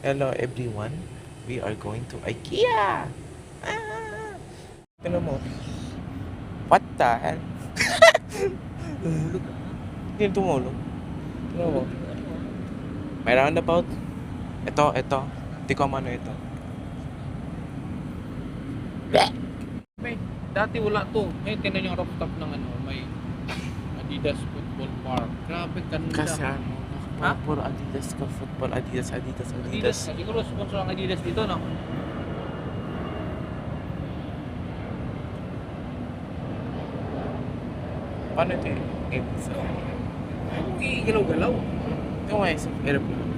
Hello everyone, we are going to IKEA! Ah! Tignan mo. What the hell? Hindi tumulog. Tignan mo. May roundabout. Ito. Hindi ko ano ito. May, dati wala to. May tinan yung rooftop ng ano, may Adidas Football Park. Grabe, ganda. Kasi ano, Ha? puro Adidas ka football. Adidas. Adidas. Siguro sponsor ang Adidas dito, no? Paano ito eh? Uy, galaw-galaw. Ito nga isa. Aeroplane.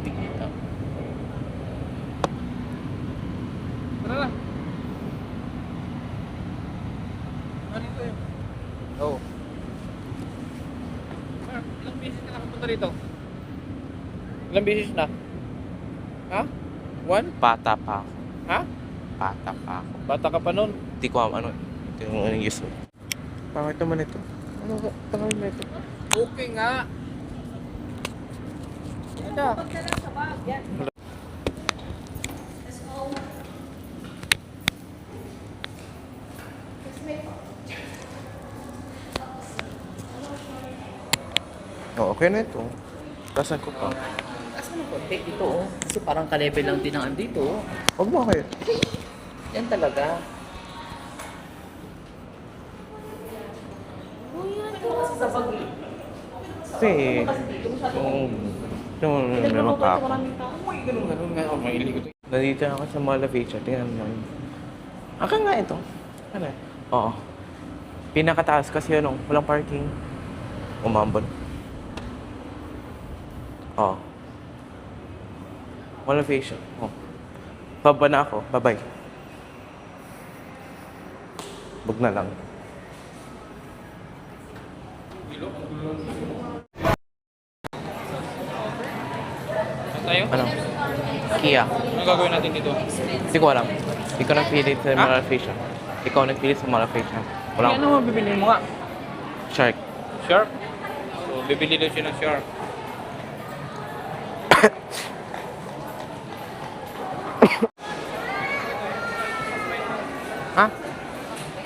Tingita. Tara na. Ano ito yun? Oh. Ilang beses ka nakapunta rito? Ilang beses na? Ha? One? Bata pa ako. Ha? Bata pa ako. Bata ka pa nun? Hindi ko ano. Ito yung anong use. Pangit naman ito. Ano ba? Pangit na ito. Okay nga. Ganda. Oh, okay na ito. Tasan ko pa. Taas mo ng konti dito, oh. Kasi parang ka-level lang din ang andito, oh. Huwag mo kayo. Yan talaga. Sa pag... Kasi, yung pa ako. Uy, ganun nga. Oh, mahilig ko to. Nandito ako sa Mall of Asia. Tingnan mo yun. Aka nga ito. Ano? Oo. Pinakataas kasi yun, walang parking. Umambon. Oo. Mall of Asia. Oh. Baba na ako. Bye-bye. Bug na lang. Saan tayo? Ano? Kia. Ano gagawin natin dito? Hindi ko alam. Hindi ko nagpili sa Mall of Asia. Ikaw nagpili sa Mall of Asia. Wala Ano mo bibili mo nga? shark. Shark? So, bibili daw siya ng shark. Ha?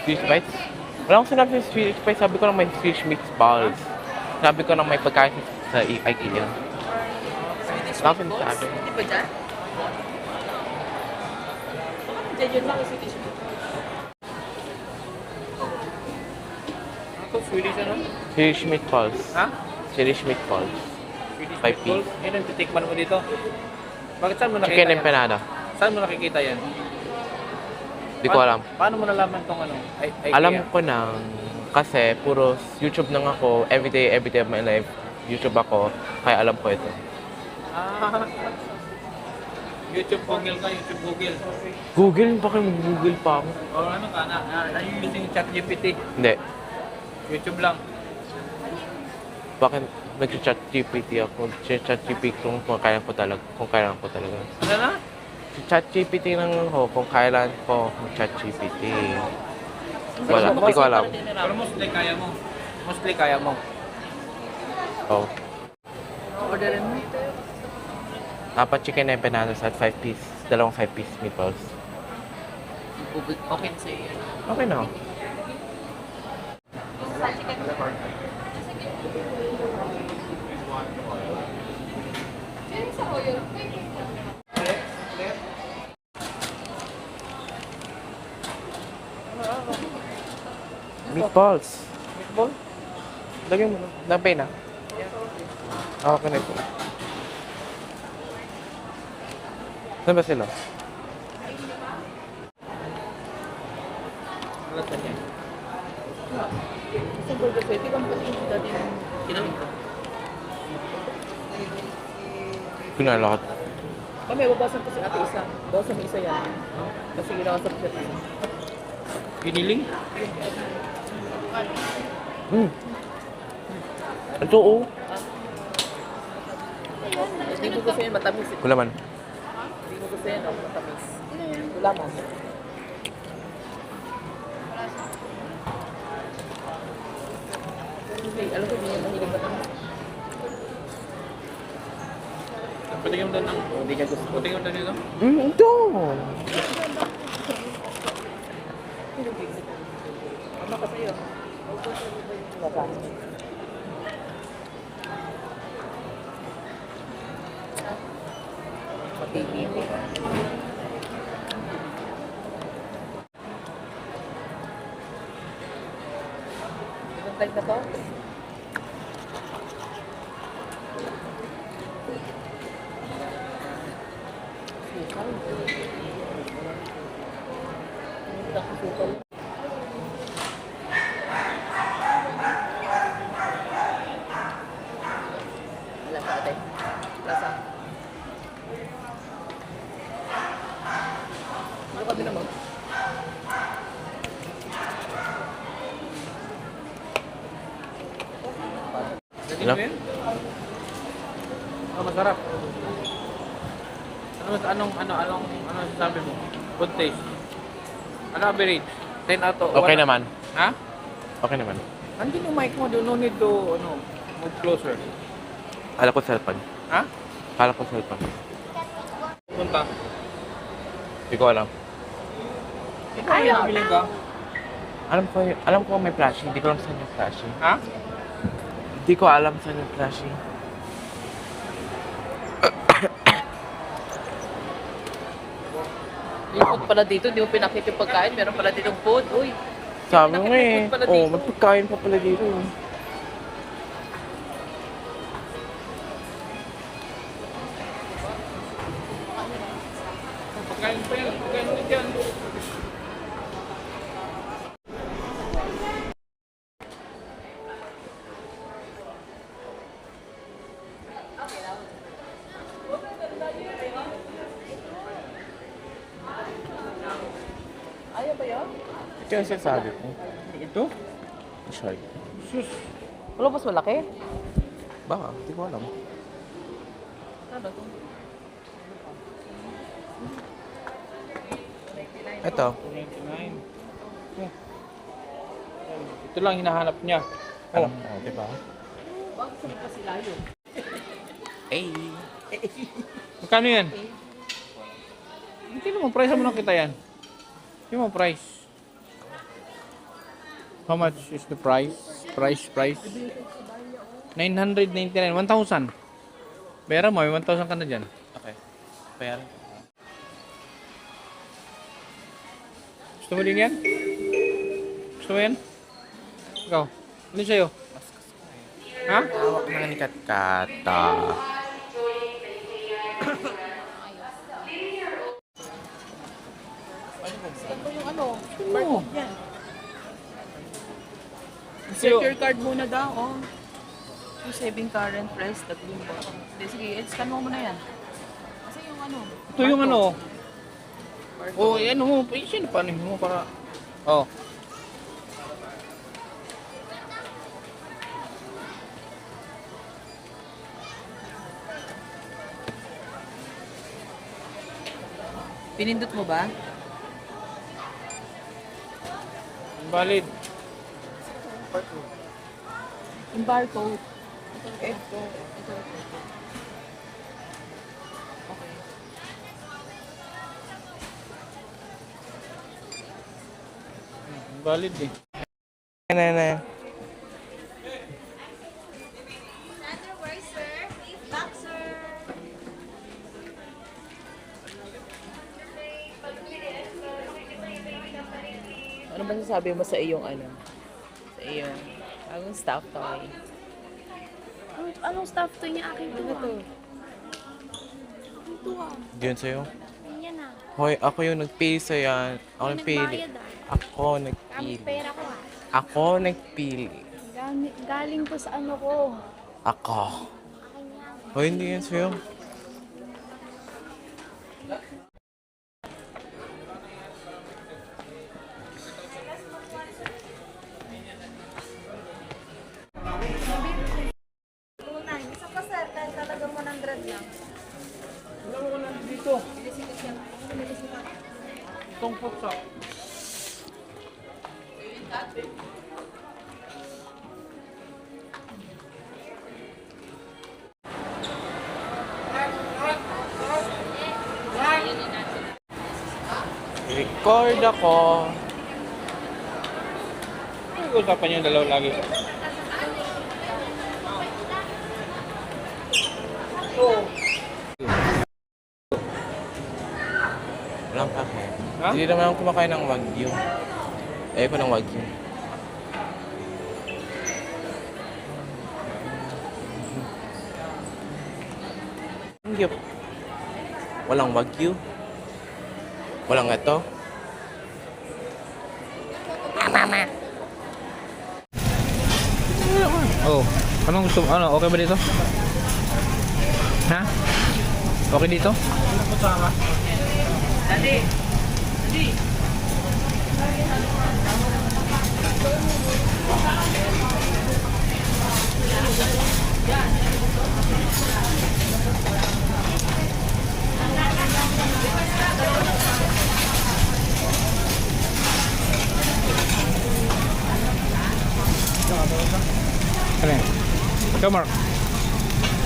Fish bites? Wala akong sinabi sa fish bites. Sabi ko lang may fish mix balls. Sabi ko lang may pagkain sa IKEA. Wala akong sinabi. Hindi ba dyan? Dyan yun lang kasi tissue. Ano to? Swedish ano? Fish meat balls. Ha? Swedish meat balls. Swedish 5 meatball? Yan ang titikman mo dito. Bakit saan mo nakita Chicken yan? empanada. Saan mo nakikita yan? Hindi ko alam. Paano mo nalaman tong ano? IKEA? Alam ko na kasi puro YouTube nang ako. Everyday of my life. YouTube ako. Kaya alam ko ito. Ah. YouTube Google ka, YouTube Google. Google? Bakit mag-Google pa ako? O ano ka na? Are you using ChatGPT? Hindi. YouTube lang. Bakit nag-chat GPT ako? Chat GPT kung kailan ko talaga. Ano na? Chat GPT lang ako kung kailan ko mag-chat GPT. Wala, hindi ko alam. Pero mostly kaya mo. Mostly kaya mo. Oh. Orderin mo. Dapat chicken empanadas at 5 piece. Dalawang 5 piece meatballs. Okay na sa'yo yan. Okay na. Meatballs. Meatball? Lagyan mo na. Napay na. Okay na ito. Saan ba sila? Wala sa niya. Kasi burger pwede kang pati yung dati yung kinamit ko. Pinalakot. Kami, babasan ko si ate isa. Bawasan mo isa yan. Kasi ginakasap siya isa. Piniling? Ito oh. Hindi mo gusto yan matamis. Wala man. Hindi mo gusto yan matamis. Wala man. Hindi, alam ko hindi yan mahilig matamis. Patingin mo doon ng... Hindi niya gusto. Patingin mo doon dito. Ito! Ano ka sa'yo? Wala. Matibili. Itong type na to? Sukal. Sukal. Wala sa atin. Lasa. Ano kami naman? Hello? Oh, masarap. Anong sasabi mo? Good taste. Ano average? 10 out of Okay one. naman. Ha? Okay naman. Andun yung mic mo doon. No need to, move closer. Kala ko cellphone. Ha? Kala ko cellphone. Punta. Hindi ko alam. Ayaw. Biling ka? Alam ko may flashing. Hindi ko alam saan yung flashing. Ha? Hindi ko alam saan yung flashing. Yung food pala dito, di mo pinakit yung pagkain. Meron pala ditong food. Uy, Sabi mo eh. Food pala Oo, dito. may pagkain pa pala dito. Pagkain pa yan. Pagkain ulit yan. ayaw ba yun? Ito yung sinasabi ko. Ito? Shark. Sus. Wala mas malaki? Baka, hindi ko alam. Ano to? Ito. 299. Oh. Ito lang hinahanap niya. Alam mo, di ba? Bakit sabi pa sila yun? Ay. Magkano yan? Hindi mo, price mo lang kita yan. Hindi mo, price. How much is the price? Price. 999. 1,000. Pera mo, may 1,000 ka na dyan. Okay. Pera. Gusto mo din yan? Gusto mo yan? Ikaw, ano sa'yo? Ha? Hawak na ni Katkata. Ito yung ano? Oo. Yan. Sa'yo. Insert your card muna daw. Oh. Yung saving current price, tatlong ba? Hindi, sige, scan mo muna yan. Kasi yung ano? Ito yung ano. Barcode. Oh, ano mo, sino paano mo para... Oh. Pinindot mo ba? Valid. Yung barcode. Ito. Okay. Valid eh. Na. Otherwise, sir, please back, sir. Ano ba sasabi mo sa iyong ano? Sa iyong bagong staff toy? Anong staff to niya akin to? Ano to? Ito ah. Diyan sa'yo. Ganyan ah. Hoy, ako yung nagpili sa yan. Ako May nagpili. nagbayad ah. Ako Kami nagpili. pera ko ah. Ako nagpili. Galing to sa ano ko. Ako. Akin yan. Hoy, hindi yan sa'yo. Tunay. Isa pa sir, kahit talaga 100 lang. Wala mo ko lang dito. Itong putsa. Record ako. Usapan yung dalawa lagi. Walang pake. Ha? Hindi naman ako kumakain ng wagyu. Ayoko ng wagyu. Yup. Walang wagyu. Walang ito. Oh, anong gusto mo? Ano, okay ba dito? Ha? Okay dito? Ano yan? Ikaw, Mark.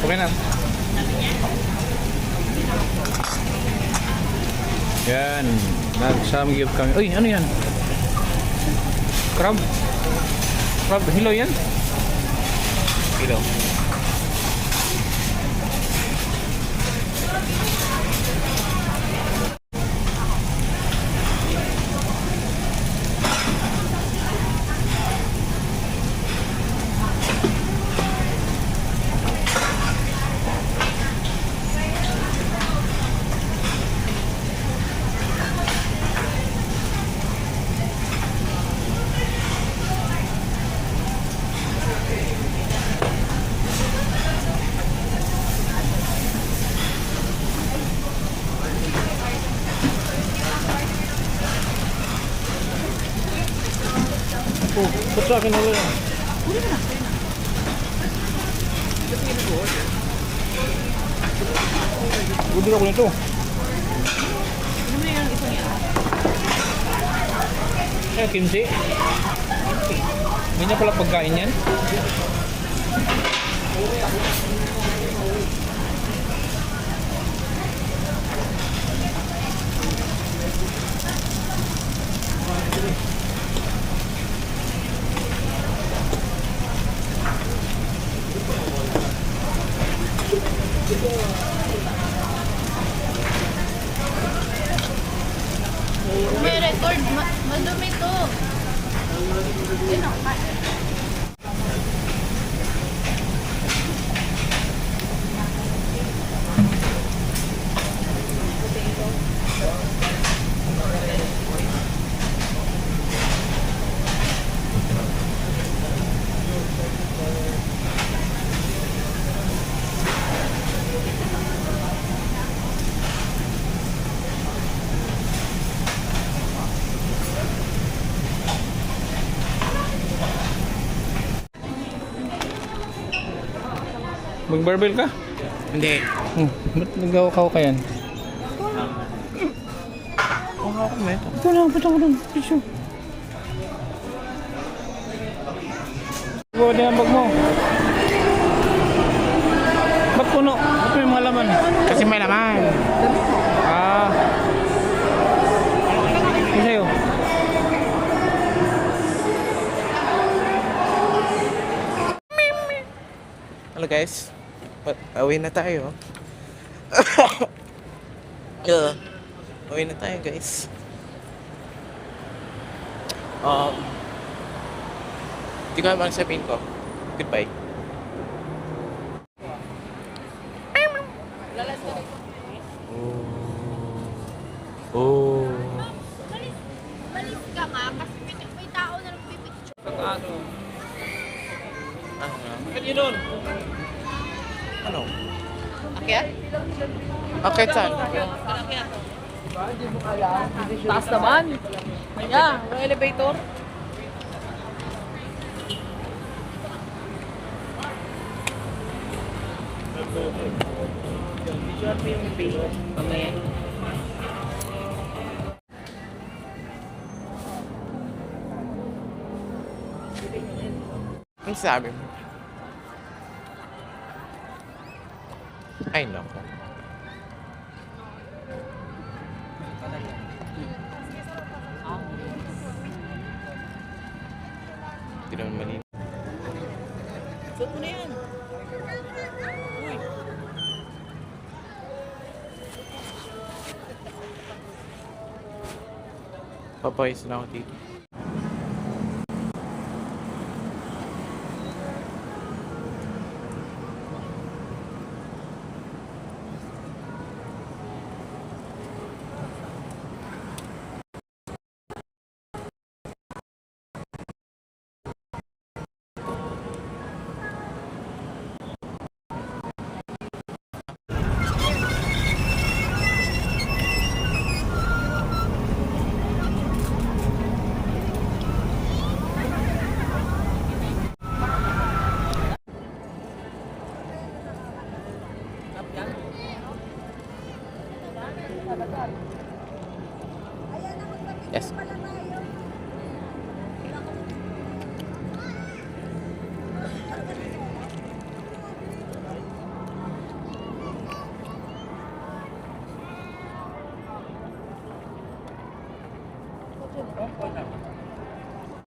Okay na. Yan. Nag-samgyup kami. Uy, ano yan? Crab? Crab, hilo yan? Kilo. Oh, ba't sa akin ulo yan? Budi ako nito. Ano mo yung isang yan? Eh, kimchi. Ganyan pala pagkain yan. May record. Madumi to. Yun ang Mag-barbell ka? Hindi. Ba't nagawa ka yan? Ang hawak mo ito. Ito lang, patang ko doon. Tissue. Gawa din ang bag mo. Ba't puno? Ba't may mga laman? Kasi may laman. Ah. Ano sa'yo? Hello guys. Away na tayo. Away na tayo guys. Hindi ko naman sabihin ko. Goodbye. Oh. Malis ka nga kasi may tao na nagpipicture. Ano? Ano? Bakit yun doon? Ano? Akyat? Okay, saan? Taas naman. Kanya, may elevator. Visual mo yung pay. Mamaya. Ang sabi mo? Ay, nako. Hindi naman malinis. Suot mo na yan. Uy. Papayos na ako dito. Yes.